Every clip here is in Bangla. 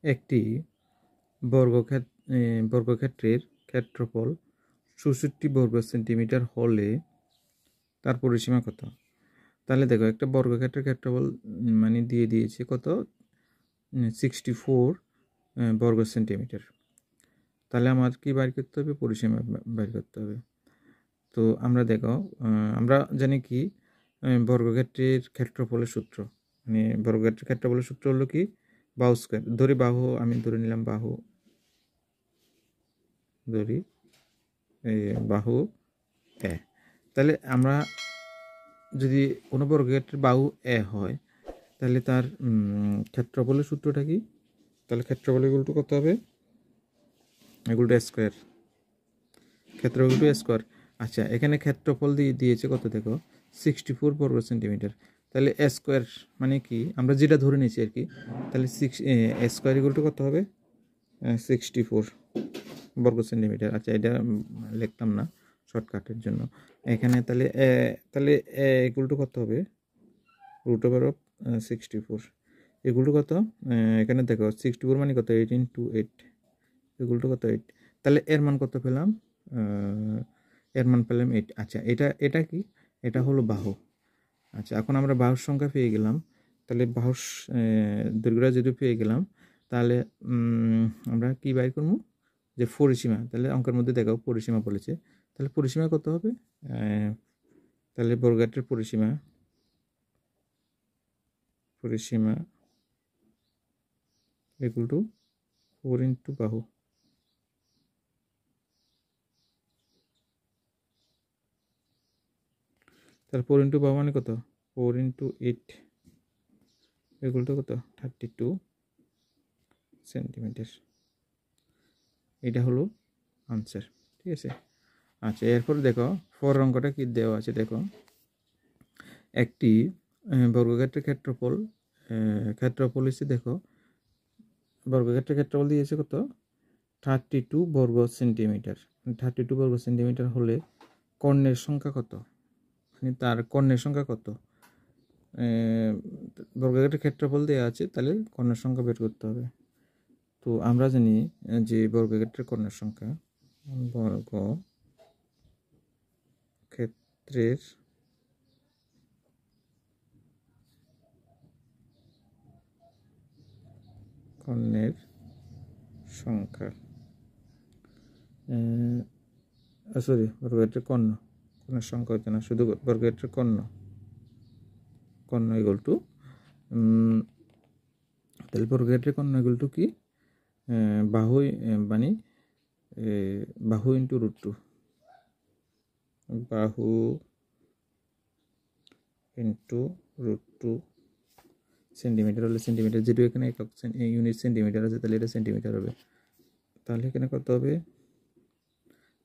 একটি বর্গক্ষেত্রের ক্ষেত্রফল ৬৪ বর্গ সেন্টিমিটার হলে তার পরিসীমা কত? তাহলে দেখো একটা বর্গক্ষেত্রের ক্ষেত্রফল মানে দিয়ে দিয়েছে কত 64 বর্গ সেন্টিমিটার। তাহলে আমার কি বাইর করতে হবে? পরিসীমা বাইর করতে হবে। তো আমরা দেখো আমরা জানি কি বর্গক্ষেত্রের ক্ষেত্রফলের সূত্র, মানে বর্গক্ষেত্রের ক্ষেত্রফলের সূত্র হলো কি বাহু স্কয়ার। ধরি বাহু, আমি ধরে নিলাম বাহু, ধরি বাহু এ। তাহলে আমরা যদি কোনো বর্গক্ষেত্রের বাহু এ হয় তাহলে তার ক্ষেত্রফলের সূত্রটা কি? তাহলে ক্ষেত্রফল ইকুয়াল টু কত হবে? ইকুয়াল টু স্কয়ার, ক্ষেত্রফল ইকুয়াল টু স্কয়ার। আচ্ছা, এখানে ক্ষেত্রফল দিয়েছে কত দেখো 64 বর্গ সেন্টিমিটার। তাহলে স্কয়ার মানে কি আমরা যেটা ধরে নিয়েছি আর কি, তাহলে স্কয়ার ইকুয়াল টু কত হবে? 64 বর্গ সেন্টিমিটার। আচ্ছা, এটা লিখতাম না শর্টকাটের জন্য এখানে। তাহলে তাহলে ইকুয়াল টু কত হবে? Root over of 64 equal to কত? এখানে দেখো 64 মানে কত? 8 × 8 ইকুয়াল টু কত? 8। তাহলে এর মান কত পেলাম? এর মান পেলাম 8। আচ্ছা, এটা কি? এটা হলো বাহু। আচ্ছা, এখন আমরা বাহুর সংখ্যা পেয়ে গেলাম। তাহলে বাহুর দৈর্ঘ্যটা যদি পেয়ে গেলাম, তাহলে আমরা কি বাইর করবো? যে পরিসীমা। তাহলে অঙ্কের মধ্যে দেখাও পরিসীমা বলেছে, তাহলে পরিসীমা কত হবে? তাহলে বর্গক্ষেত্রের পরিসীমা ইকুয়াল টু 4 × বাহু। তাহলে 4 × বাহু মানে কত? 4 × 8 ইকুয়াল টু কত? 32 সেন্টিমিটার। এটা হলো আনসার, ঠিক আছে। আচ্ছা, এরপর দেখো ফর অঙ্কটা কি দেওয়া আছে দেখো। একটি বর্গক্ষেত্রের ক্ষেত্রফল হচ্ছে দেখো, বর্গক্ষেত্রের ক্ষেত্রফল দিয়েছে কত 32 বর্গ সেন্টিমিটার। 32 বর্গ সেন্টিমিটার হলে কর্ণের সংখ্যা কত? মানে তার কর্ণের সংখ্যা কত? বর্গক্ষেত্রের ক্ষেত্রফল দেওয়া আছে, তাহলে কর্ণের সংখ্যা বের করতে হবে। তো আমরা জানি যে বর্গক্ষেত্রের কর্ণের সংখ্যা, বর্গক্ষেত্রের কর্ণের সংখ্যা, সরি বর্গক্ষেত্রের কর্ণের সংখ্যা হচ্ছে না, শুধু বর্গক্ষেত্রের কর্ণ ইকুয়াল টু, তাহলে বর্গক্ষেত্রের কর্ণ ইকুয়াল টু কি? বাহু মানে বাহু ইন্টু √2, বাহু ইন্টু √2 সেন্টিমিটার হলে সেন্টিমিটার, যেহেতু এখানে একক ইউনিট সেন্টিমিটার আছে তাহলে এটা সেন্টিমিটার হবে। তাহলে এখানে কত হবে?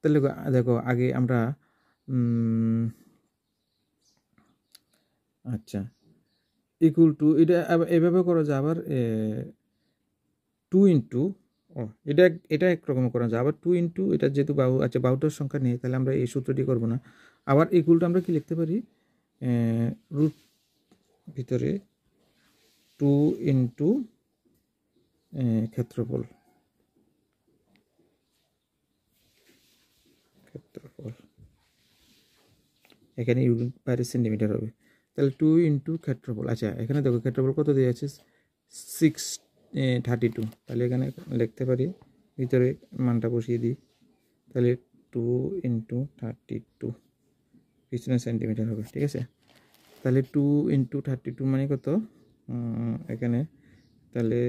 তাহলে দেখো আগে আমরা আচ্ছা ইকুয়াল টু, এটা এভাবে করা যায়। আবার 2 × এটা একরকম করা যায়। আবার 2 × এটা যেহেতু বাহু, আচ্ছা বাহুটার সংখ্যা নেই তাহলে আমরা এই সূত্রটি করব না। আবার ইকুয়াল টু আমরা কি লিখতে পারি? রুট ভিতরে 2 × ক্ষেত্রফল এখানে ইউনিট বাইরে সেন্টিমিটার হবে। তাহলে 2 × ক্ষেত্রফল। আচ্ছা, এখানে দেখো ক্ষেত্রফল কত দেওয়া আছে 632। তাহলে এখানে লিখতে পারি, ভিতরে মানটা বসিয়ে দিই। তাহলে 2 × 32 পিছনে সেন্টিমিটার হবে, ঠিক আছে। তাহলে 2 × 32 মানে কত? এখানে তাহলে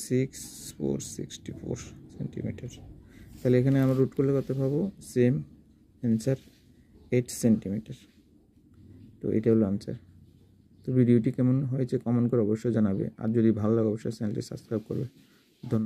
64 সেন্টিমিটার। তাহলে এখানে আমরা রুট করলে কত পাবো? Same answer 8 centimetre. তো এটা হলো আনসার। তো ভিডিওটি কেমন হয়েছে কমেন্ট করে অবশ্যই জানাবে, আর যদি ভালো লাগে অবশ্যই চ্যানেলটি সাবস্ক্রাইব করবে। ধন্যবাদ।